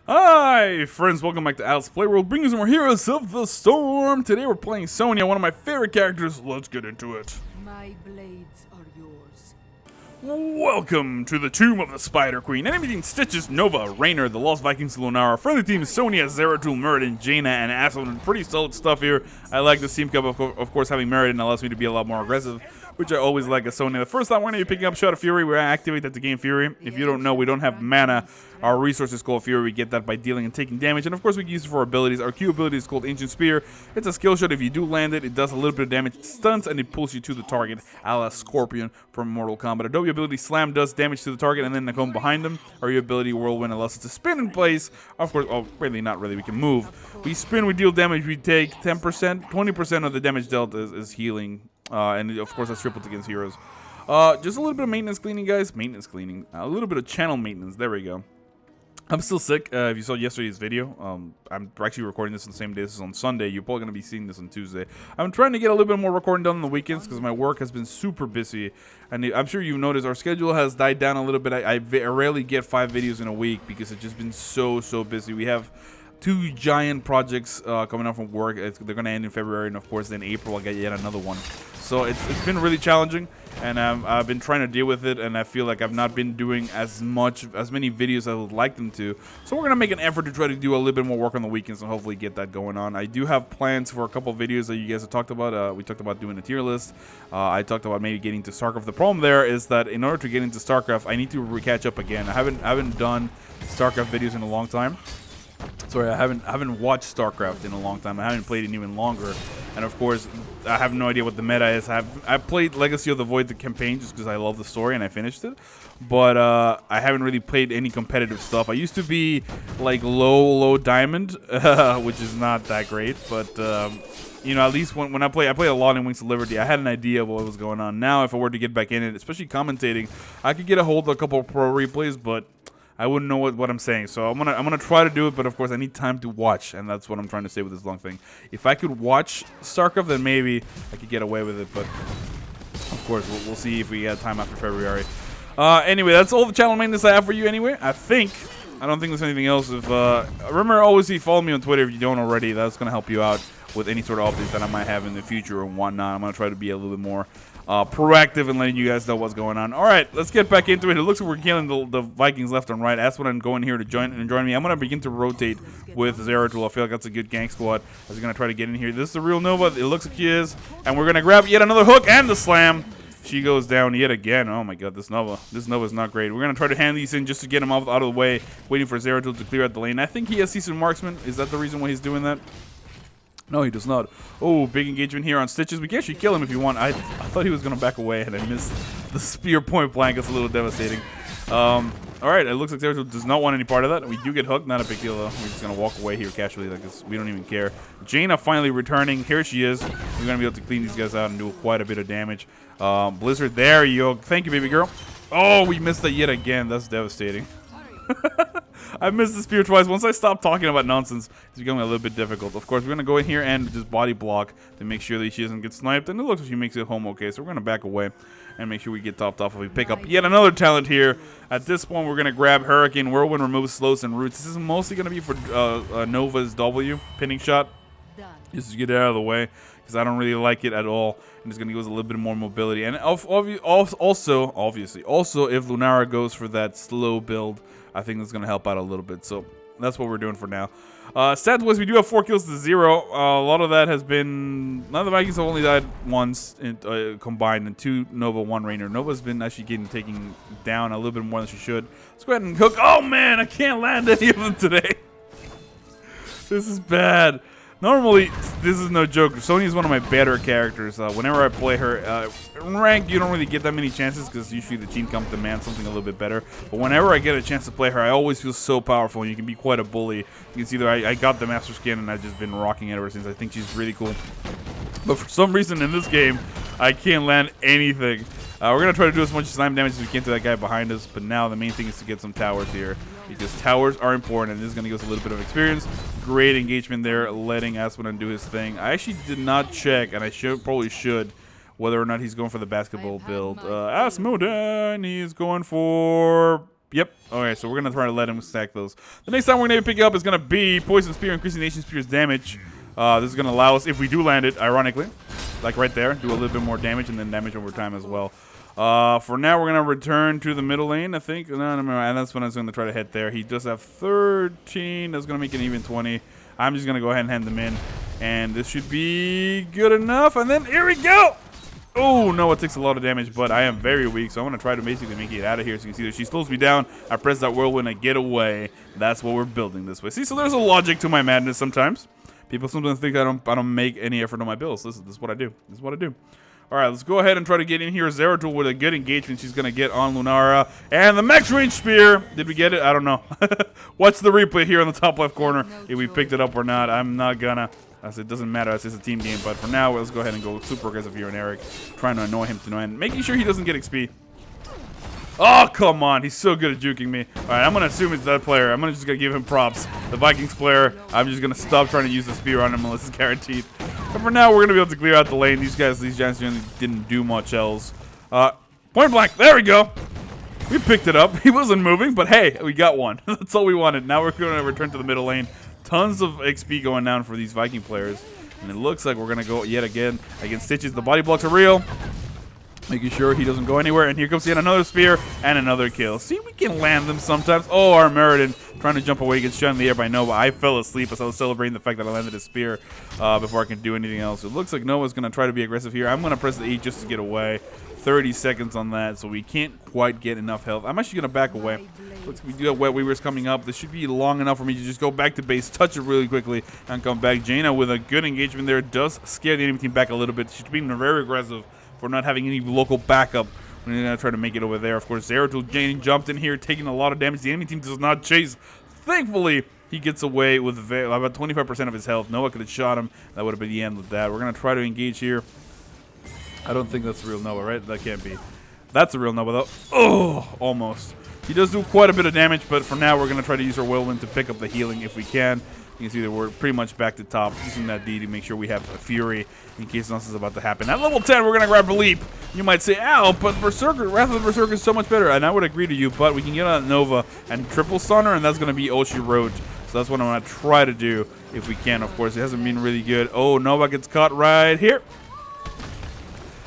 Hi, friends. Welcome back to Playworld, bringing some more Heroes of the Storm. Today we're playing Sonya, one of my favorite characters. Let's get into it. My blades are yours. Welcome to the Tomb of the Spider Queen. Enemy team Stitches, Nova, Rainer, the Lost Vikings, Lunara. Friendly team Sonya, Zeratul, Muradin, Jaina, and Aslan. Pretty solid stuff here. I like this team cup, of course, having Muradin allows me to be a lot more aggressive, which I always like as Sonya. The first time we're going to be picking up Shot of Fury, we activate that to gain Fury. If you don't know, we don't have mana. Our resource is called Fury. We get that by dealing and taking damage. And of course, we can use it for abilities. Our Q ability is called Ancient Spear. It's a skill shot. If you do land it, it does a little bit of damage. It stuns and it pulls you to the target, a la Scorpion from Mortal Kombat. Adobe ability Slam does damage to the target and then they come behind them. Our ability Whirlwind allows us to spin in place. Of course, oh, really, not really. We can move. We spin, we deal damage. We take 10%. 20% of the damage dealt is healing. And of course, that's tripled against heroes. Just a little bit of maintenance cleaning, guys. Maintenance cleaning. A little bit of channel maintenance. There we go. I'm still sick. If you saw yesterday's video, I'm actually recording this on the same day. This is on Sunday. You're probably going to be seeing this on Tuesday. I'm trying to get a little bit more recording done on the weekends because my work has been super busy. And I'm sure you've noticed our schedule has died down a little bit. I rarely get 5 videos in a week because it's just been so busy. We have 2 giant projects coming out from work. They're going to end in February, and of course, then April, I'll get yet another one. So it's been really challenging, and I've been trying to deal with it, and I feel like I've not been doing as many videos as I would like them to. So we're going to make an effort to try to do a little bit more work on the weekends and hopefully get that going on. I do have plans for a couple of videos that you guys have talked about. We talked about doing a tier list. I talked about maybe getting to StarCraft. The problem there is that in order to get into StarCraft, I need to catch up again. I haven't done StarCraft videos in a long time. Sorry, I haven't watched StarCraft in a long time. I haven't played it even longer, and of course, I have no idea what the meta is. I played Legacy of the Void, the campaign, just because I love the story and I finished it. But I haven't really played any competitive stuff. I used to be like low diamond, which is not that great. But you know, at least when I play a lot in Wings of Liberty. I had an idea of what was going on. Now, if I were to get back in it, especially commentating, I could get a hold of a couple of pro replays, but I wouldn't know what I'm saying, so I'm gonna try to do it, but of course I need time to watch, and that's what I'm trying to say with this long thing. If I could watch StarCraft, then maybe I could get away with it, but of course we'll see if we have time after February. Anyway, that's all the channel maintenance I have for you. Anyway, I don't think there's anything else. If remember, always follow me on Twitter if you don't already. That's gonna help you out with any sort of updates that I might have in the future or whatnot. I'm gonna try to be a little bit more proactive and letting you guys know what's going on. All right, let's get back into it. It looks like we're killing the Vikings left and right. That's what I'm going here to join me. I'm going to begin to rotate with Zeratul. I feel like that's a good gang squad. I was going to try to get in here. This is the real Nova. It looks like he is. And we're going to grab yet another hook and the slam. She goes down yet again. Oh my god, this Nova is not great. We're going to try to hand these in just to get him out of the way, waiting for Zeratul to clear out the lane. I think he has seasoned marksman. Is that the reason why he's doing that? No, he does not. Oh, big engagement here on Stitches. We can actually kill him if you want. I thought he was going to back away, and I missed the spear point blank. It's a little devastating. All right, it looks like Zeratul does not want any part of that. We do get hooked. Not a big deal, though. We're just going to walk away here casually like this. We don't even care. Jaina finally returning. Here she is. We're going to be able to clean these guys out and do quite a bit of damage. Blizzard, there you go. Thank you, baby girl. Oh, we missed that yet again. That's devastating. I missed the spear twice. Once I stop talking about nonsense, it's becoming a little bit difficult. Of course, we're going to go in here and just body block to make sure that she doesn't get sniped. And it looks like she makes it home okay. So we're going to back away and make sure we get topped off if we pick up yet another talent here. At this point, we're going to grab Hurricane, Whirlwind, remove slows and roots. This is mostly going to be for Nova's W, pinning shot. Just to get it out of the way, because I don't really like it at all. And it's going to give us a little bit more mobility. And also, if Lunara goes for that slow build, I think that's going to help out a little bit. So that's what we're doing for now. Stats-wise, we do have 4 kills to 0. A lot of that has been... None of the Vikings have only died once combined, and 2 Nova, 1 Rainer. Nova's been actually taken down a little bit more than she should. Let's go ahead and hook. Oh, man, I can't land any of them today. This is bad. Normally, this is no joke. Sonya is one of my better characters. Whenever I play her, in rank, you don't really get that many chances because usually the team comp demands something a little bit better. But whenever I get a chance to play her, I always feel so powerful, and you can be quite a bully. You can see that I got the Master Skin, and I've just been rocking it ever since. I think she's really cool. But for some reason in this game, I can't land anything. We're going to try to do as much slime damage as we can to that guy behind us, but now the main thing is to get some towers here, because towers are important, and this is going to give us a little bit of experience. Great engagement there, letting Aspen do his thing. I actually did not check, and I probably should, whether or not he's going for the basketball build. Asmodine, he's going for Yep. Okay, so we're going to try to let him stack those. The next time we're going to pick up is going to be Poison Spear, increasing Nation Spear's damage. This is going to allow us, if we do land it, ironically, like right there, do a little bit more damage and then damage over time as well. For now, we're going to return to the middle lane, I think. No, and that's when I was going to try to hit there. He does have 13. That's going to make an even 20. I'm just going to go ahead and hand them in. And this should be good enough. And then here we go. Oh, no, it takes a lot of damage, but I am very weak, so I'm going to try to basically make it out of here. So you can see that she slows me down. I press that whirlwind, I get away. That's what we're building this way. See, so there's a logic to my madness sometimes. People sometimes think I don't make any effort on my builds. This is what I do. This is what I do. All right, let's go ahead and try to get in here. Zeratul with a good engagement she's going to get on Lunara. And the max range spear. Did we get it? I don't know. Watch the replay here in the top left corner. If we picked it up or not, I'm not going to. It doesn't matter. It's a team game. But for now, let's go ahead and go super aggressive here on Eric. Trying to annoy him to no end. Making sure he doesn't get XP. Oh, come on. He's so good at juking me. All right, I'm going to assume it's that player. I'm just going to give him props. The Vikings player, I'm just going to stop trying to use the spear on him unless it's guaranteed. But for now, we're going to be able to clear out the lane. These giants generally didn't do much else. Point blank. There we go. We picked it up. He wasn't moving, but hey, we got one. That's all we wanted. Now we're going to return to the middle lane. Tons of XP going down for these Viking players. And it looks like we're going to go yet again against Stitches. The body blocks are real. Making sure he doesn't go anywhere. And here comes yet another spear and another kill. See, we can land them sometimes. Oh, our Meriden trying to jump away, gets shot in the air by Nova. I fell asleep as I was celebrating the fact that I landed a spear before I can do anything else. It looks like Nova's going to try to be aggressive here. I'm going to press the E just to get away. 30 seconds on that, so we can't quite get enough health. I'm actually going to back away. Looks like we do have Wet Weavers coming up. This should be long enough for me to just go back to base, touch it really quickly, and come back. Jaina with a good engagement there does scare the enemy team back a little bit. She's being very aggressive for not having any local backup when they're going to try to make it over there. Of course, Zeratul Jane jumped in here, taking a lot of damage. The enemy team does not chase. Thankfully, he gets away with about 25% of his health. Noah could have shot him. That would have been the end with that. We're going to try to engage here. I don't think that's real Noah, right? That can't be. That's a real Noah, though. Oh, almost. He does do quite a bit of damage, but for now, we're going to try to use our whirlwind to pick up the healing if we can. You can see that we're pretty much back to top, using that D to make sure we have a Fury in case something is about to happen. At level 10, we're going to grab a leap. You might say, ow, but Berserker, Wrath of the Berserker is so much better, and I would agree to you, but we can get on Nova and triple stun her, and that's going to be all she wrote. So that's what I'm going to try to do if we can, of course. It hasn't been really good. Oh, Nova gets caught right here.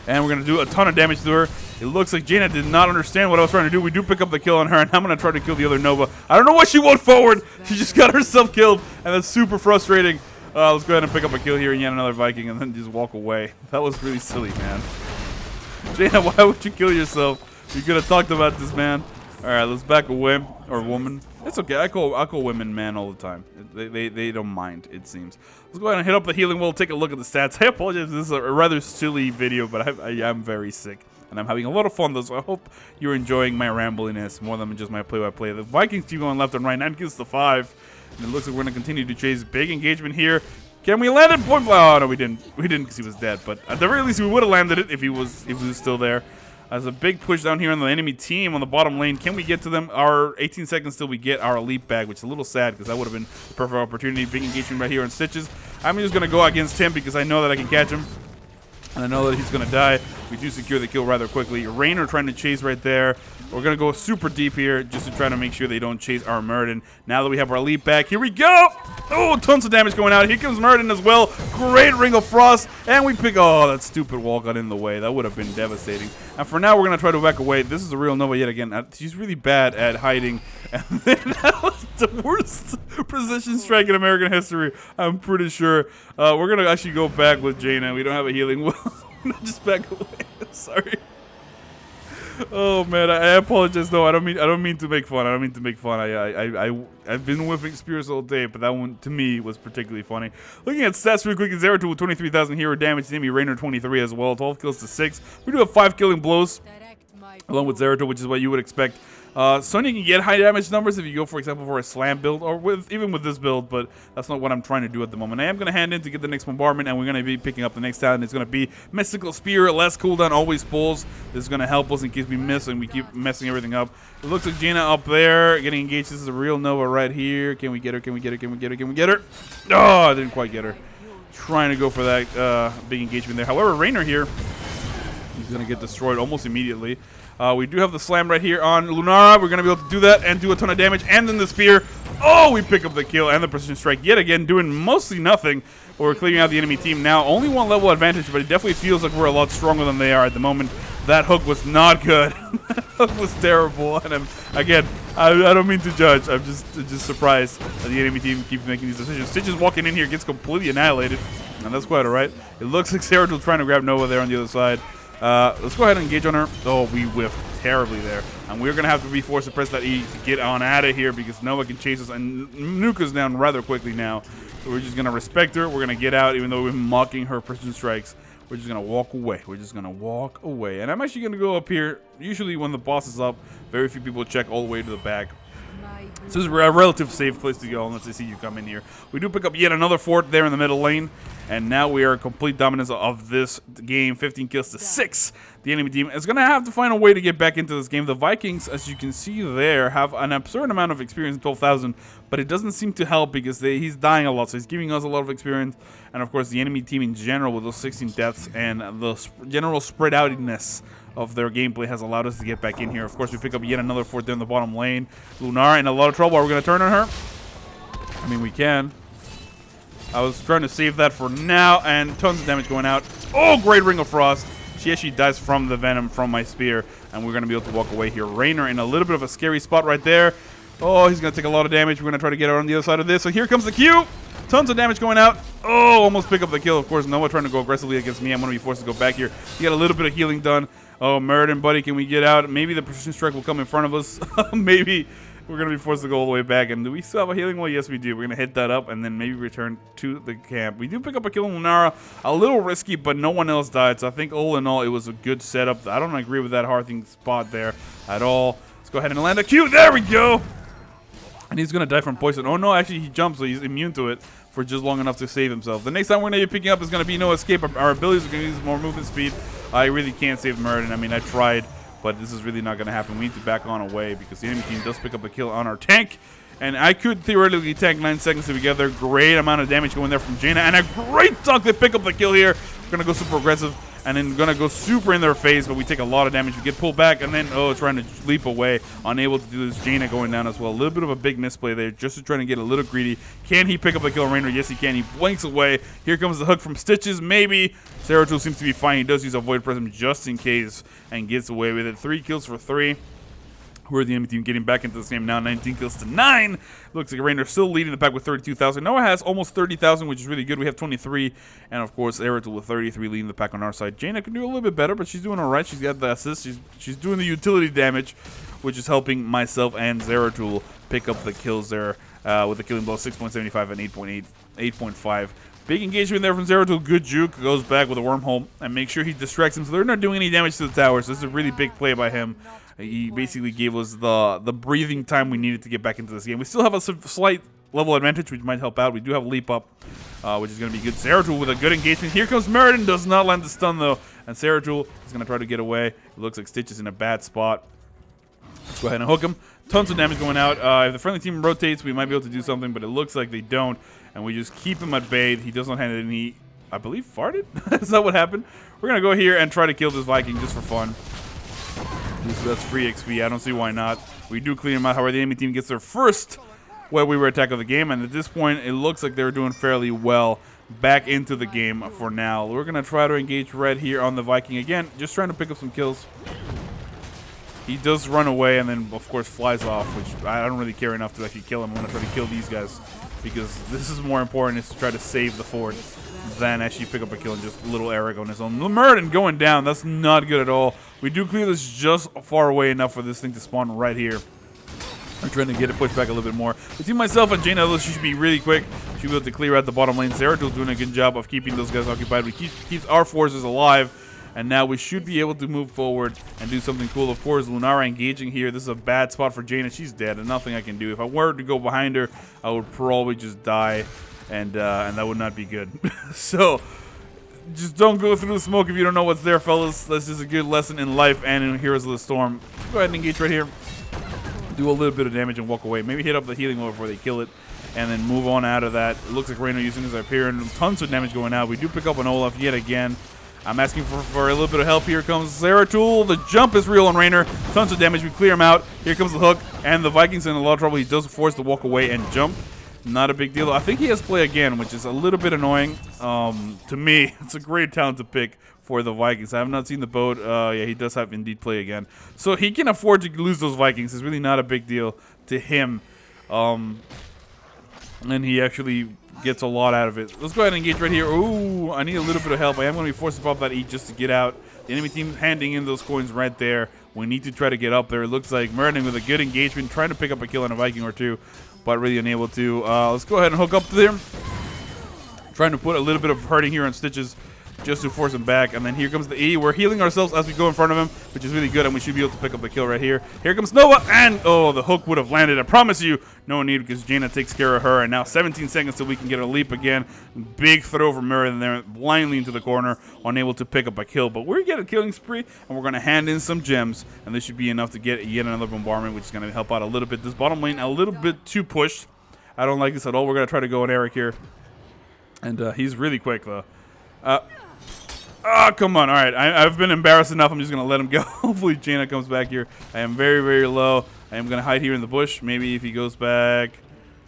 And we're going to do a ton of damage to her. It looks like Jaina did not understand what I was trying to do. We do pick up the kill on her, and I'm going to try to kill the other Nova. I don't know why she went forward. She just got herself killed, and that's super frustrating. Let's go ahead and pick up a kill here and yet another Viking, and then just walk away. That was really silly, man. Jaina, why would you kill yourself? You could have talked about this, man. All right, let's back away. Or woman. It's okay. I call women man all the time. They don't mind, it seems. Let's go ahead and hit up the healing. We'll take a look at the stats. I apologize. This is a rather silly video, but I am very sick. And I'm having a lot of fun, though, so I hope you're enjoying my rambliness more than just my play-by-play. The Vikings keep going left and right. 9 kills to 5. And it looks like we're going to continue to chase. Big engagement here. Can we land it? Point blank. Oh, no, we didn't. We didn't because he was dead. But at the very least, we would have landed it if he was still there. There's a big push down here on the enemy team on the bottom lane. Can we get to them? Our 18 seconds till we get our elite bag, which is a little sad because that would have been the perfect opportunity. Big engagement right here on Stitches. I'm just going to go against him because I know that I can catch him. And I know that he's going to die. We do secure the kill rather quickly. Raynor trying to chase right there. We're going to go super deep here just to try to make sure they don't chase our Meriden. Now that we have our elite back, here we go! Oh, tons of damage going out. Here comes Meriden as well. Great Ring of Frost. And we pick... Oh, that stupid wall got in the way. That would have been devastating. And for now, we're going to try to back away. This is a real Nova yet again. She's really bad at hiding. And that was the worst precision strike in American history, I'm pretty sure. We're going to actually go back with Jaina. We don't have a healing. We'll just back away. Sorry. Oh man, I apologize though. I don't mean to make fun. I don't mean to make fun. I've been whipping spears all day, but that one to me was particularly funny. Looking at stats real quick, Zeratul with 23,000 hero damage, enemy Raynor 23 as well, 12 kills to 6. We do have 5 killing blows along with Zeratul, which is what you would expect. Sonya can get high damage numbers if you go, for example, for a slam build, or even with this build, but that's not what I'm trying to do at the moment. I am going to hand in to get the next bombardment, and we're going to be picking up the next talent. It's going to be Mystical Spear, less cooldown, always pulls. This is going to help us in case we miss and we keep messing everything up. It looks like Jaina up there getting engaged. This is a real Nova right here. Can we get her? Can we get her? Can we get her? Can we get her? Oh, I didn't quite get her. Trying to go for that big engagement there. However, Raynor here, he's going to get destroyed almost immediately. We do have the slam right here on Lunara. We're going to be able to do that and do a ton of damage. And then the spear. Oh, we pick up the kill and the precision strike yet again, doing mostly nothing. But we're clearing out the enemy team now. Only 1 level advantage, but it definitely feels like we're a lot stronger than they are at the moment. That hook was not good. That hook was terrible. And again, I don't mean to judge. I'm just surprised that the enemy team keeps making these decisions. Stitches walking in here gets completely annihilated. And that's quite alright. It looks like Zeratul trying to grab Nova there on the other side. Let's go ahead and engage on her. Oh, we whiffed terribly there. And we're going to have to be forced to press that E to get on out of here because Nova can chase us and nuke us down rather quickly now. So we're just going to respect her. We're going to get out even though we've been mocking her precision strikes. We're just going to walk away. We're just going to walk away. And I'm actually going to go up here. Usually when the boss is up, very few people check all the way to the back. So this is a relative safe place to go unless they see you come in here. We do pick up yet another fort there in the middle lane. And now we are in complete dominance of this game. 15 kills to 6. The enemy team is going to have to find a way to get back into this game. The Vikings, as you can see there, have an absurd amount of experience, 12,000. But it doesn't seem to help because he's dying a lot. So he's giving us a lot of experience. And of course, the enemy team in general with those 16 deaths and the general spread outness of their gameplay has allowed us to get back in here. Of course, we pick up yet another fort there in the bottom lane. Lunar in a lot of trouble. Are we going to turn on her? I mean, we can. I was trying to save that for now, and tons of damage going out. Oh, great Ring of Frost. She actually dies from the venom from my spear, and we're going to be able to walk away here. Raynor in a little bit of a scary spot right there. Oh, he's going to take a lot of damage. We're going to try to get her on the other side of this. So here comes the Q. Tons of damage going out. Oh, almost pick up the kill. Of course, Noah trying to go aggressively against me. I'm going to be forced to go back here. He got a little bit of healing done. Oh, Meriden, buddy, can we get out? Maybe the precision strike will come in front of us. Maybe we're going to be forced to go all the way back. And do we still have a healing wall? Yes, we do. We're going to hit that up and then maybe return to the camp. We do pick up a kill on Lunara. A little risky, but no one else died. So I think all in all, it was a good setup. I don't agree with that Hearthing spot there at all. Let's go ahead and land a Q. There we go. And he's going to die from poison. Oh, no, actually, he jumps, so he's immune to it for just long enough to save himself. The next time we're going to be picking up is going to be no escape. Our abilities are going to use more movement speed. I really can't save Meriden. I mean, I tried, but this is really not going to happen. We need to back on away because the enemy team does pick up a kill on our tank. And I could theoretically tank 9 seconds together. Great amount of damage going there from Jaina. And a great dunk to pick up the kill here. We're going to go super aggressive. And then going to go super in their face, but we take a lot of damage. We get pulled back, and then, oh, trying to leap away. Unable to do this. Jaina going down as well. A little bit of a big misplay there, just trying to get a little greedy. Can he pick up the kill on Raynor? Yes, he can. He blinks away. Here comes the hook from Stitches, maybe. Zeratul seems to be fine. He does use a Void Prism just in case and gets away with it. 3 kills for 3. We're the enemy team getting back into this game now. 19 kills to 9. Looks like Raynor still leading the pack with 32,000. Noah has almost 30,000, which is really good. We have 23. And, of course, Zeratul with 33 leading the pack on our side. Jaina can do a little bit better, but she's doing all right. She's got the assist. She's doing the utility damage, which is helping myself and Zeratul pick up the kills there with the killing blow 6.75 and 8.5. Big engagement there from Zeratul. Good juke. Goes back with a wormhole and make sure he distracts him so they're not doing any damage to the tower. So this is a really big play by him. He basically gave us the breathing time we needed to get back into this game. We still have a slight level advantage, which might help out. We do have leap up, which is going to be good. Zeratul with a good engagement. Here comes Meriden. Does not land the stun, though. And Zeratul is going to try to get away. It looks like Stitch is in a bad spot. Let's go ahead and hook him. Tons of damage going out. If the friendly team rotates, we might be able to do something, but it looks like they don't. And we just keep him at bay. He does not have any, I believe, farted? Is that what happened? We're going to go here and try to kill this Viking just for fun. So that's free XP. I don't see why not. We do clean him out. However, the enemy team gets their first Web Weaver attack of the game. And at this point, it looks like they're doing fairly well back into the game for now. We're going to try to engage Red here on the Viking. Again, just trying to pick up some kills. He does run away and then, of course, flies off, which I don't really care enough to actually kill him. I'm going to try to kill these guys because this is more important, is to try to save the fort than actually pick up a kill and just a little Eric on his own. Meriden going down. That's not good at all. We do clear this just far away enough for this thing to spawn right here. I'm trying to get it pushed back a little bit more. Between myself and Jaina, she should be really quick. She'll be able to clear out the bottom lane. Zeratul's doing a good job of keeping those guys occupied. We keep our forces alive. And now we should be able to move forward and do something cool. Of course, Lunara engaging here. This is a bad spot for Jaina. She's dead and nothing I can do. If I were to go behind her, I would probably just die. And that would not be good. So, just don't go through the smoke if you don't know what's there, fellas. That's just a good lesson in life and in Heroes of the Storm. Go ahead and engage right here. Do a little bit of damage and walk away. Maybe hit up the healing wall before they kill it. And then move on out of that. It looks like Raynor using his Hyperion. Tons of damage going out. We do pick up an Olaf yet again. I'm asking for a little bit of help. Here comes Zeratul. The jump is real on Raynor. Tons of damage. We clear him out. Here comes the hook. And the Vikings in a lot of trouble. He does force to walk away and jump. Not a big deal. I think he has play again, which is a little bit annoying. To me, it's a great talent to pick for the Vikings. I have not seen the boat. Yeah, he does have indeed play again. So he can afford to lose those Vikings. It's really not a big deal to him. And he actually gets a lot out of it. Let's go ahead and engage right here. Ooh, I need a little bit of help. I am going to be forced to pop that E just to get out. The enemy team handing in those coins right there. We need to try to get up there. It looks like Merlin with a good engagement, trying to pick up a kill on a Viking or two, but really unable to. Let's go ahead and hook up there. Trying to put a little bit of hurting here on Stitches just to force him back. And then here comes the E. We're healing ourselves as we go in front of him, which is really good, and we should be able to pick up the kill right here. Here comes Nova, and oh, the hook would have landed. I promise you, no need, because Jaina takes care of her. And now 17 seconds till we can get a leap again. Big throw from Merlin there, blindly into the corner, unable to pick up a kill. But we're getting a killing spree, and we're going to hand in some gems, and this should be enough to get yet another bombardment, which is going to help out a little bit. This bottom lane, a little bit too pushed. I don't like this at all. We're going to try to go on Eric here. And he's really quick, though. Oh, come on. All right. I've been embarrassed enough. I'm just going to let him go. Hopefully, Jaina comes back here. I am very, very low. I am going to hide here in the bush. Maybe if he goes back.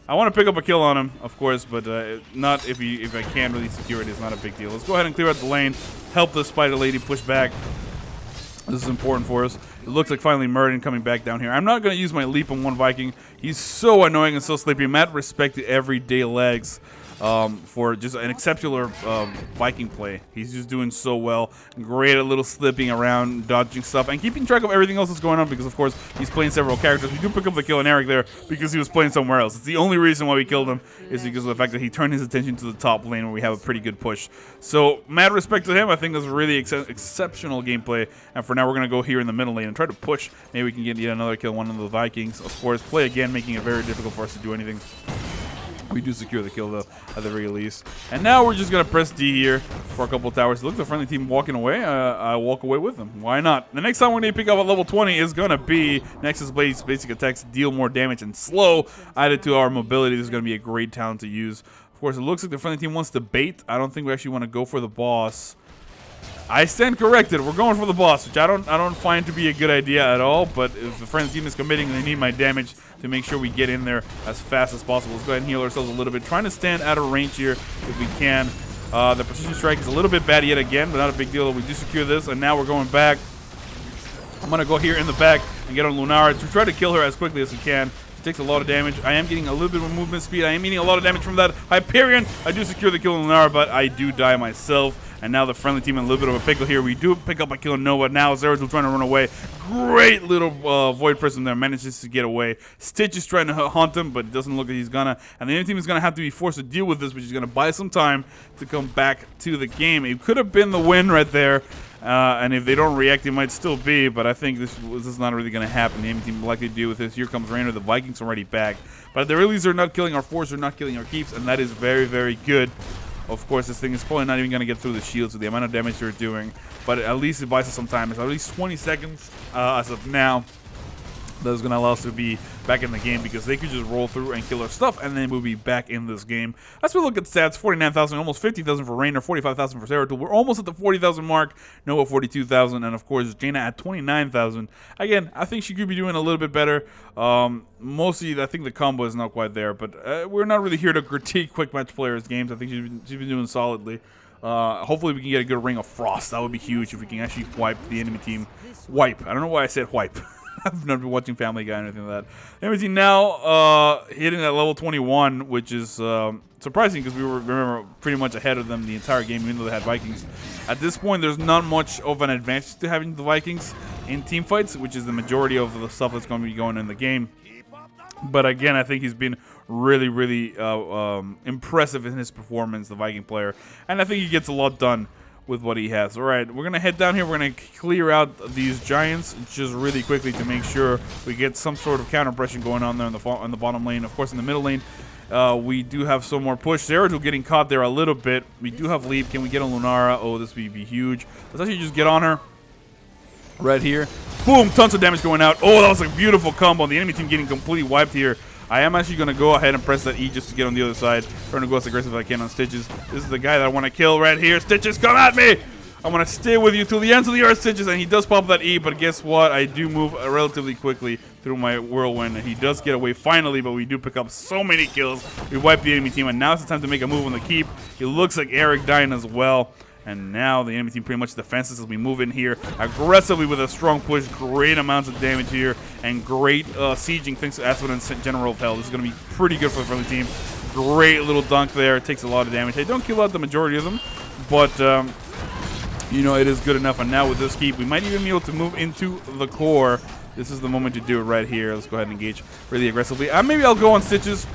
I want to pick up a kill on him, of course, but not if I can really secure it. It's not a big deal. Let's go ahead and clear out the lane. Help the spider lady push back. This is important for us. It looks like finally Merlin coming back down here. I'm not going to use my leap on one Viking. He's so annoying and so sleepy. Mad respect to everyday legs. For just an exceptional Viking play. He's just doing so well. Great at little slipping around, dodging stuff, and keeping track of everything else that's going on because, of course, he's playing several characters. We do pick up the kill on Eric there because he was playing somewhere else. It's the only reason why we killed him is because of the fact that he turned his attention to the top lane where we have a pretty good push. So, mad respect to him. I think that's a really exceptional gameplay. And for now, we're going to go here in the middle lane and try to push. Maybe we can get yet another kill, one of the Vikings. Of course, play again, making it very difficult for us to do anything. We do secure the kill, though, at the very least. And now we're just going to press D here for a couple of towers. Look at the friendly team walking away. I walk away with them. Why not? The next time we're going to pick up at level 20 is going to be Nexus Blade's basic attacks deal more damage and slow. Added to our mobility, this is going to be a great talent to use. Of course, it looks like the friendly team wants to bait. I don't think we actually want to go for the boss. I stand corrected. We're going for the boss, which I don't find to be a good idea at all. But if the friendly team is committing, they need my damage to make sure we get in there as fast as possible. Let's go ahead and heal ourselves a little bit. Trying to stand out of range here if we can. The precision strike is a little bit bad yet again, but not a big deal. We do secure this, and now we're going back. I'm going to go here in the back and get on Lunara to try to kill her as quickly as we can. She takes a lot of damage. I am getting a little bit of movement speed. I am eating a lot of damage from that Hyperion. I do secure the kill on Lunara, but I do die myself. And now the friendly team in a little bit of a pickle here. We do pick up a kill on Nova. Now Zeratul trying to run away. Great little Void Prism there. Manages to get away. Stitch is trying to haunt him, but it doesn't look like he's gonna. And the enemy team is gonna have to be forced to deal with this, which is gonna buy some time to come back to the game. It could have been the win right there. And if they don't react, it might still be. But I think this is not really going to happen. The enemy team will likely deal with this. Here comes Raynor. The Vikings already back. But at the very least, they're not killing our force. They're not killing our keeps. And that is very, very good. Of course, this thing is probably not even going to get through the shields with the amount of damage they're doing. But at least it buys us some time. It's at least 20 seconds as of now. That is going to allow us to be back in the game because they could just roll through and kill our stuff, and then we'll be back in this game. As we look at stats, 49,000, almost 50,000 for Raynor, 45,000 for Zeratul. We're almost at the 40,000 mark. Noah 42,000, and of course Jaina at 29,000. Again, I think she could be doing a little bit better. Mostly, I think the combo is not quite there, but we're not really here to critique quick match players' games. I think she's been doing solidly. Hopefully we can get a good Ring of Frost. That would be huge if we can actually wipe the enemy team. Wipe. I don't know why I said wipe. I've never been watching Family Guy or anything like that. Enemy team now hitting at level 21, which is surprising because we were, remember, pretty much ahead of them the entire game, even though they had Vikings. At this point, there's not much of an advantage to having the Vikings in team fights, which is the majority of the stuff that's going to be going in the game. But again, I think he's been really, really impressive in his performance, the Viking player. And I think he gets a lot done with what he has. All right, we're going to head down here. We're going to clear out these giants just really quickly to make sure we get some sort of counter pressure going on there in the bottom lane. Of course, in the middle lane, we do have some more push. Zeratul getting caught there a little bit. We do have leap. Can we get on Lunara? Oh, this would be huge. Let's actually just get on her right here. Boom, tons of damage going out. Oh, that was a beautiful combo. The enemy team getting completely wiped here. I am actually going to go ahead and press that E just to get on the other side. Trying to go as aggressive as I can on Stitches. This is the guy that I want to kill right here. Stitches, come at me! I'm going to stay with you till the end of the earth, Stitches. And he does pop that E, but guess what? I do move relatively quickly through my whirlwind. He does get away finally, but we do pick up so many kills. We wipe the enemy team, and now it's the time to make a move on the keep. It looks like Eric dying as well. And now the enemy team pretty much defenses as we move in here aggressively with a strong push. Great amounts of damage here and great sieging thanks to Aspen and General of Hell. This is going to be pretty good for the friendly team. Great little dunk there. It takes a lot of damage. They don't kill out the majority of them, but you know, it is good enough. And now with this keep, we might even be able to move into the core. This is the moment to do it right here. Let's go ahead and engage really aggressively. Maybe I'll go on Stitches.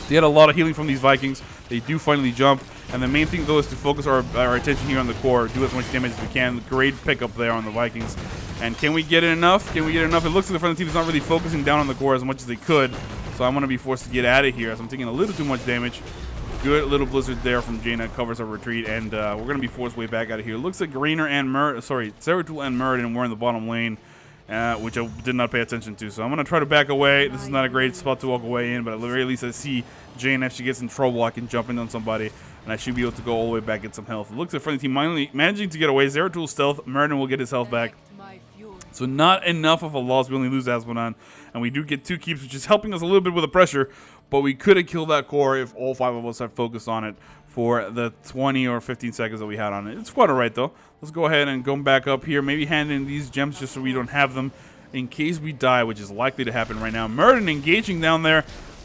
They had a lot of healing from these Vikings. They do finally jump. And the main thing, though, is to focus our attention here on the core. Do as much damage as we can. Great pickup there on the Vikings. And can we get it enough? Can we get enough? It looks like the front of the team is not really focusing down on the core as much as they could. So I'm going to be forced to get out of here as I'm taking a little too much damage. Good little blizzard there from Jaina. Covers our retreat. And we're going to be forced way back out of here. It looks like Rainer and Zeratul and Muradin were in the bottom lane. Which I did not pay attention to. So I'm going to try to back away. This is not a great spot to walk away in, but at the very least I see Jane. If she gets in trouble, I can jump in on somebody, and I should be able to go all the way back, get some health. It looks like the friendly team managing to get away. Zeratul stealth. Muradin will get his health back. So not enough of a loss. We only lose Asmodan, and we do get 2 keeps, which is helping us a little bit with the pressure, but we could have killed that core if all 5 of us had focused on it for the 20 or 15 seconds that we had on it. It's quite alright, though. Let's go ahead and go back up here. Maybe hand in these gems just so we don't have them in case we die, which is likely to happen right now. Muradin engaging down there.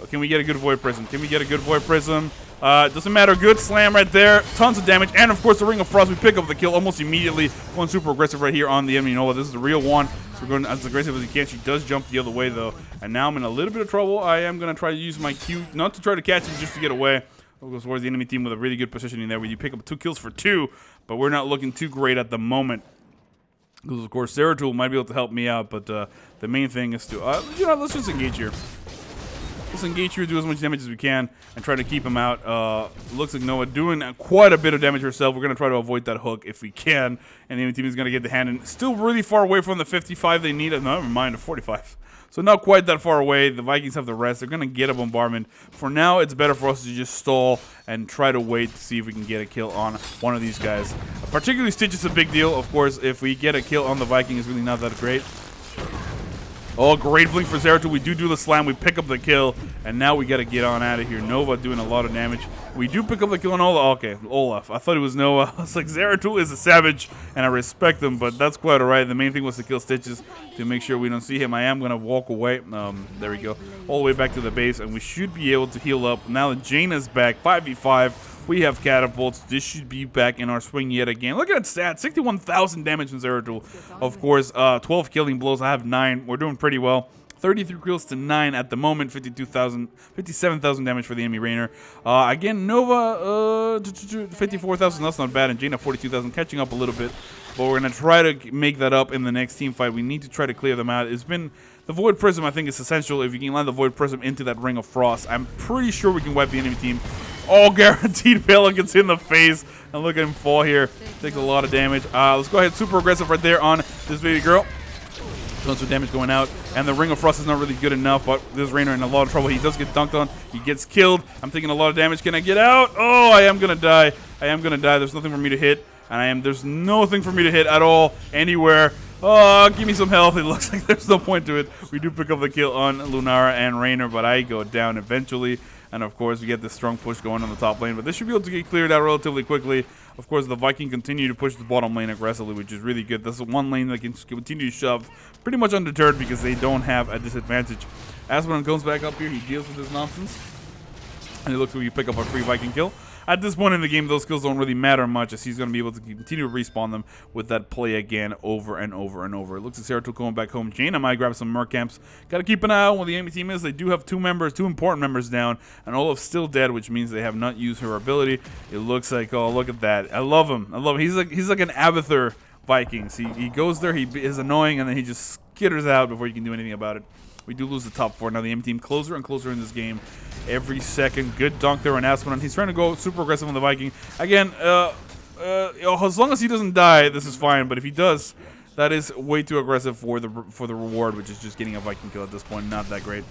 Can we get a good Void Prism? Can we get a good Void Prism? Doesn't matter. Good slam right there. Tons of damage. And, of course, the Ring of Frost. We pick up the kill almost immediately. Going super aggressive right here on the enemy Nova. This is the real one. So we're going as aggressive as we can. She does jump the other way, though. And now I'm in a little bit of trouble. I am going to try to use my Q, not to try to catch him, just to get away. We'll go towards the enemy team with a really good positioning there. We pick up 2 kills for 2, but we're not looking too great at the moment. Because, of course, Zeratul might be able to help me out, but the main thing is to, you know, let's just engage here. Let's engage here, do as much damage as we can, and try to keep him out. Looks like Noah doing quite a bit of damage herself. We're going to try to avoid that hook if we can, and the enemy team is going to get the hand in. Still really far away from the 55 they need. No, never mind, the 45. So not quite that far away. The Vikings have the rest. They're going to get a bombardment. For now, it's better for us to just stall and try to wait to see if we can get a kill on one of these guys. Particularly Stitch is a big deal. Of course, if we get a kill on the Viking, it's really not that great. Oh, great blink for Zeratul. We do the slam. We pick up the kill. And now we got to get on out of here. Nova doing a lot of damage. We do pick up the kill on Olaf. Okay, Olaf. I thought it was Noah. I was like, Zeratul is a savage, and I respect him, but that's quite alright. The main thing was to kill Stitches to make sure we don't see him. I am going to walk away. There we go. All the way back to the base, and we should be able to heal up. Now that Jaina's back, 5v5. We have catapults. This should be back in our swing yet again. Look at that stat. 61,000 damage from Zeratul. Of course, 12 killing blows. I have 9. We're doing pretty well. 33 kills to 9 at the moment. 57,000 damage for the enemy Rainer. Again, Nova, 54,000. That's not bad. And Jaina, 42,000. Catching up a little bit. But we're going to try to make that up in the next team fight. We need to try to clear them out. It's been... The Void Prism, I think, is essential. If you can land the Void Prism into that Ring of Frost, I'm pretty sure we can wipe the enemy team. Oh, guaranteed Pelicans in the face. And look at him fall here. Takes a lot of damage. Let's go ahead. Super aggressive right there on this baby girl. Tons of damage going out. And the Ring of Frost is not really good enough, but this Rainer in a lot of trouble. He does get dunked on. He gets killed. I'm taking a lot of damage. Can I get out? Oh, I am going to die. I am going to die. There's nothing for me to hit. And there's nothing for me to hit at all, anywhere. Oh, give me some health. It looks like there's no point to it. We do pick up the kill on Lunara and Rainer, but I go down eventually. And, of course, we get this strong push going on the top lane. But this should be able to get cleared out relatively quickly. Of course, the Viking continue to push the bottom lane aggressively, which is really good. This is one lane that can continue to shove pretty much undeterred because they don't have a disadvantage. Asmodan comes back up here. He deals with this nonsense. And it looks like we pick up a free Viking kill. At this point in the game, those skills don't really matter much, as he's going to be able to continue to respawn them with that play again over and over and over. It looks like Zeratul going back home. Jaina might grab some Merc camps. Got to keep an eye out what the enemy team is. They do have two important members down, and Olaf's still dead, which means they have not used her ability. It looks like, oh, look at that. I love him. I love him. He's like an Abathur Vikings. He goes there, he is annoying, and then he just skitters out before you can do anything about it. We do lose the top 4. Now the enemy team closer and closer in this game every second. Good dunk there on Asmodan. He's trying to go super aggressive on the Viking. Again, as long as he doesn't die, this is fine. But if he does, that is way too aggressive for the reward, which is just getting a Viking kill at this point. Not that great.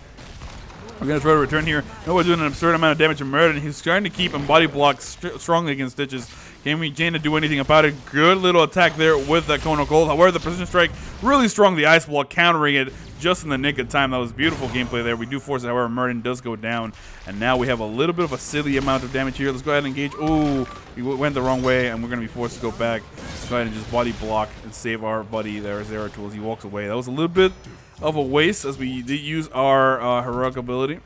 We're going to try to return here. Noah doing an absurd amount of damage to Muradin. He's trying to keep him body blocked strongly against Stitches. Can we Jaina do anything about it? Good little attack there with the Cone of Cold. However, the Precision Strike really strong. The Ice Wall countering it just in the nick of time. That was beautiful gameplay there. We do force it. However, Merlin does go down. And now we have a little bit of a silly amount of damage here. Let's go ahead and engage. Ooh, we went the wrong way, and we're going to be forced to go back. Let's go ahead and just body block and save our buddy there, Zeratul, as he walks away. That was a little bit of a waste as we did use our heroic ability.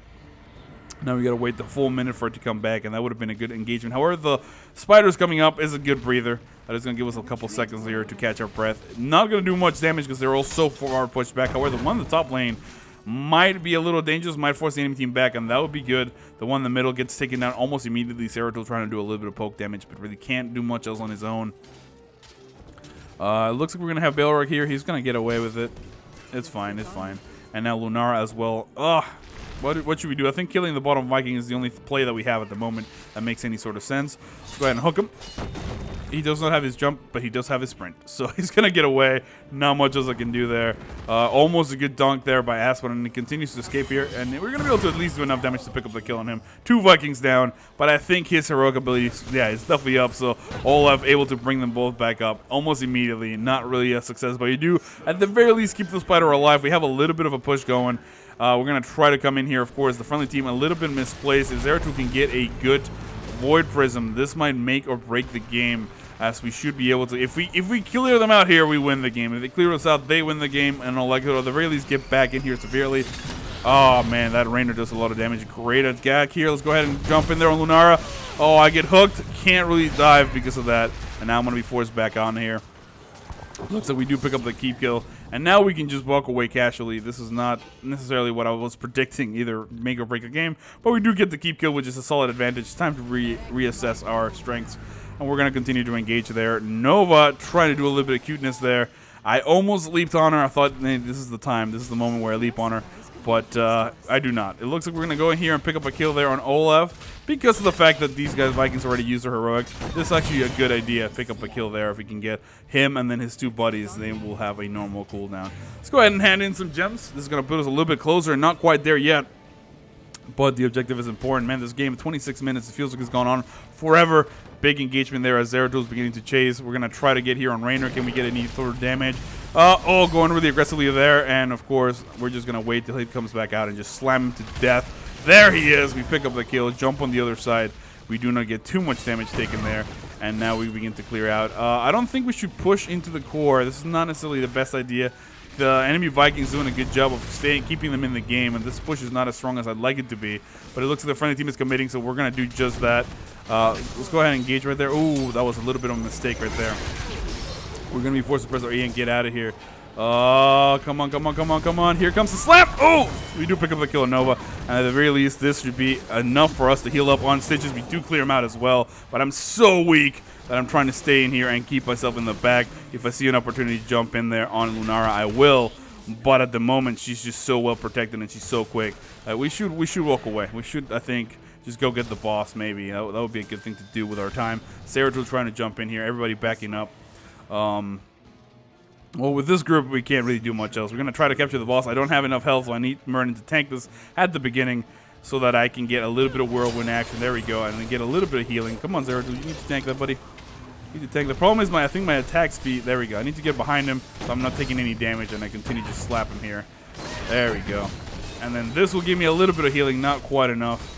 Now we gotta wait the full minute for it to come back, and that would have been a good engagement. However, the spiders coming up is a good breather. That is gonna give us a couple seconds here to catch our breath. Not gonna do much damage because they're all so far pushed back. However, the one in the top lane might be a little dangerous, might force the enemy team back, and that would be good. The one in the middle gets taken down almost immediately. Zeratul trying to do a little bit of poke damage, but really can't do much else on his own. It looks like we're gonna have Balrog here. He's gonna get away with it. It's fine, it's fine. And now Lunara as well. Ugh. What should we do? I think killing the bottom Viking is the only play that we have at the moment that makes any sort of sense. Let's go ahead and hook him. He does not have his jump, but he does have his sprint. So he's going to get away. Not much else I can do there. Almost a good dunk there by Aspen, and he continues to escape here. And we're going to be able to at least do enough damage to pick up the kill on him. 2 Vikings down, but I think his heroic ability, yeah, is definitely up. So Olaf able to bring them both back up almost immediately. Not really a success, but you do at the very least keep the spider alive. We have a little bit of a push going. We're going to try to come in here, of course. The friendly team a little bit misplaced. If Zeratul can get a good Void Prism, this might make or break the game, as we should be able to. If we clear them out here, we win the game. If they clear us out, they win the game, and I'll likelihood at the very least get back in here severely. Oh, man, that Rainer does a lot of damage. Great attack here. Let's go ahead and jump in there on Lunara. Oh, I get hooked. Can't really dive because of that, and now I'm going to be forced back on here. Looks like we do pick up the keep kill, and now we can just walk away casually. This is not necessarily what I was predicting, either make or break a game, but we do get the keep kill, which is a solid advantage. It's time to reassess our strengths, and we're going to continue to engage there. Nova trying to do a little bit of cuteness there. I almost leaped on her. I thought, hey, this is the time. This is the moment where I leap on her, but I do not. It looks like we're going to go in here and pick up a kill there on Olaf. Because of the fact that these guys Vikings already used their heroic, this is actually a good idea. Pick up a kill there if we can get him and then his 2 buddies. They will have a normal cooldown. Let's go ahead and hand in some gems. This is going to put us a little bit closer. Not quite there yet, but the objective is important. Man, this game, 26 minutes, it feels like it's gone on forever. Big engagement there as Zeratul is beginning to chase. We're going to try to get here on Rainer. Can we get any sort of damage? Oh, going really aggressively there. And, of course, we're just going to wait till he comes back out and just slam him to death. There he is. We pick up the kill, jump on the other side. We do not get too much damage taken there, and now we begin to clear out. I don't think we should push into the core. This is not necessarily the best idea. The enemy Vikings doing a good job of keeping them in the game, and this push is not as strong as I'd like it to be. But it looks like the friendly team is committing, so we're going to do just that. Let's go ahead and engage right there. Ooh, that was a little bit of a mistake right there. We're going to be forced to press our E and get out of here. Oh, come on, come on, come on, come on. Here comes the slap. Oh, we do pick up the kill on Nova. And at the very least, this should be enough for us to heal up on Stitches. We do clear him out as well. But I'm so weak that I'm trying to stay in here and keep myself in the back. If I see an opportunity to jump in there on Lunara, I will. But at the moment, she's just so well protected and she's so quick. We should walk away. We should, I think, just go get the boss maybe. That would be a good thing to do with our time. Zeratul trying to jump in here. Everybody backing up. Well, with this group, we can't really do much else. We're going to try to capture the boss. I don't have enough health, so I need Merlin to tank this at the beginning so that I can get a little bit of whirlwind action. There we go. And then get a little bit of healing. Come on, Zeratul. You need to tank that, buddy. You need to tank. The problem is I think my attack speed. There we go. I need to get behind him so I'm not taking any damage, and I continue to slap him here. There we go. And then this will give me a little bit of healing. Not quite enough.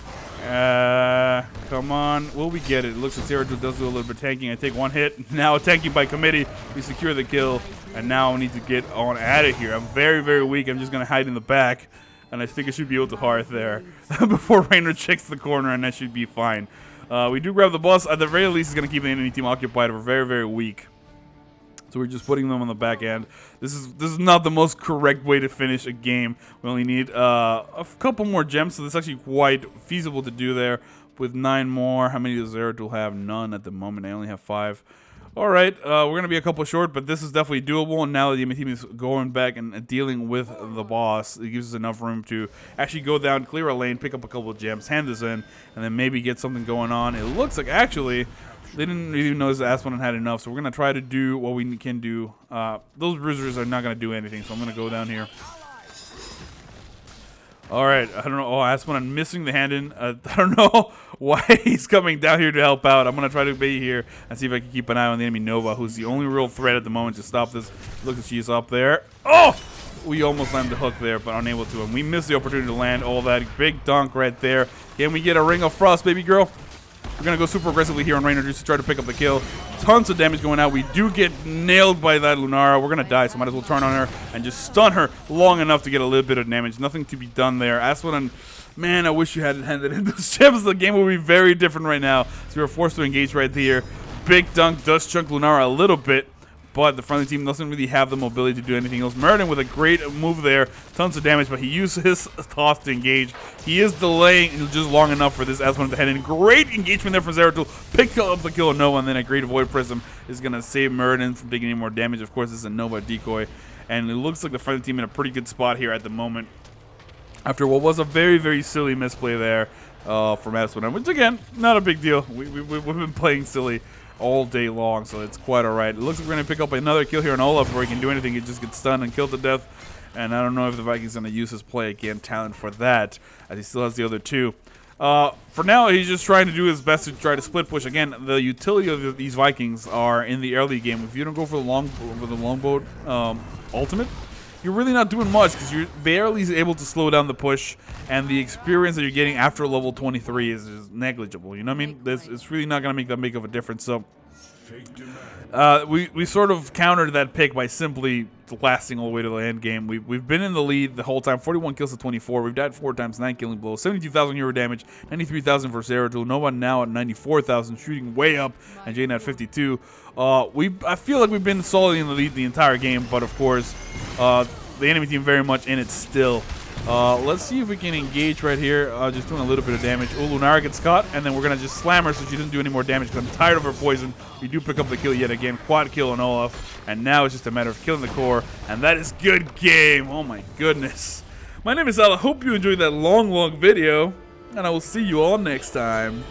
Come on. Will we get it? It looks like Zeratul does do a little bit of tanking. I take 1 hit. Now tanking by committee. We secure the kill. And now I need to get on out of here. I'm very, very weak. I'm just going to hide in the back. And I think I should be able to hearth there before Rainer checks the corner, and that should be fine. We do grab the boss. At the very least, it's going to keep the enemy team occupied. We're very, very weak. So we're just putting them on the back end. This is not the most correct way to finish a game. We only need a couple more gems, so this is actually quite feasible to do there. With 9 more, how many does Zeratul have? None at the moment. I only have 5. All right, we're going to be a couple short, but this is definitely doable. And now that the enemy team is going back and dealing with the boss, it gives us enough room to actually go down, clear a lane, pick up a couple of gems, hand this in, and then maybe get something going on. It looks like actually they didn't even notice that Aspen had enough, so we're going to try to do what we can do. Those bruisers are not going to do anything, so I'm going to go down here. All right, I don't know. Oh, Aspen, I'm missing the hand in. I don't know why he's coming down here to help out. I'm going to try to bait here and see if I can keep an eye on the enemy Nova, who's the only real threat at the moment to stop this. Look at she's up there. Oh! We almost landed the hook there, but unable to. And we missed the opportunity to land all that. Big dunk right there. Can we get a Ring of Frost, baby girl? We're going to go super aggressively here on Raynor just to try to pick up the kill. Tons of damage going out. We do get nailed by that Lunara. We're going to die, so might as well turn on her and just stun her long enough to get a little bit of damage. Nothing to be done there. Aswin, man, I wish you hadn't handed in those gems. The game would be very different right now. So we were forced to engage right here. Big dunk does chunk Lunara a little bit, but the friendly team doesn't really have the mobility to do anything else. Meriden with a great move there. Tons of damage, but he used his toss to engage. He is delaying just long enough for this Aswin to head in. Great engagement there from Zeratul. Pick up the kill of Nova, and then a great Void Prism is going to save Meriden from taking any more damage. Of course, this is a Nova decoy, and it looks like the friendly team in a pretty good spot here at the moment. After what was a very, very silly misplay there from Aswin, which, again, not a big deal. We've been playing silly all day long, so it's quite alright. It looks like we're going to pick up another kill here on Olaf before he can do anything. He just gets stunned and killed to death, and I don't know if the Vikings going to use his play again talent for that, as he still has the other two. For now, he's just trying to do his best to try to split push. Again, the utility of these Vikings are in the early game. If you don't go for the longbow ultimate, you're really not doing much because you're barely able to slow down the push, and the experience that you're getting after level 23 is negligible. You know what I mean? It's really not going to make that big of a difference. So we sort of countered that pick by simply lasting all the way to the end game. We've been in the lead the whole time, 41 kills to 24. We've died 4 times, 9 killing blows, 72,000 euro damage, 93,000 for Zeratul. Nova now at 94,000, shooting way up, and Jane at 52. I feel like we've been solidly in the lead the entire game, but of course, the enemy team very much in it still. Let's see if we can engage right here. Just doing a little bit of damage. Oh, Lunara gets caught, and then we're going to just slam her so she doesn't do any more damage because I'm tired of her poison. We do pick up the kill yet again. Quad kill on Olaf, and now it's just a matter of killing the core, and that is good game. Oh my goodness. My name is Al. I hope you enjoyed that long video, and I will see you all next time.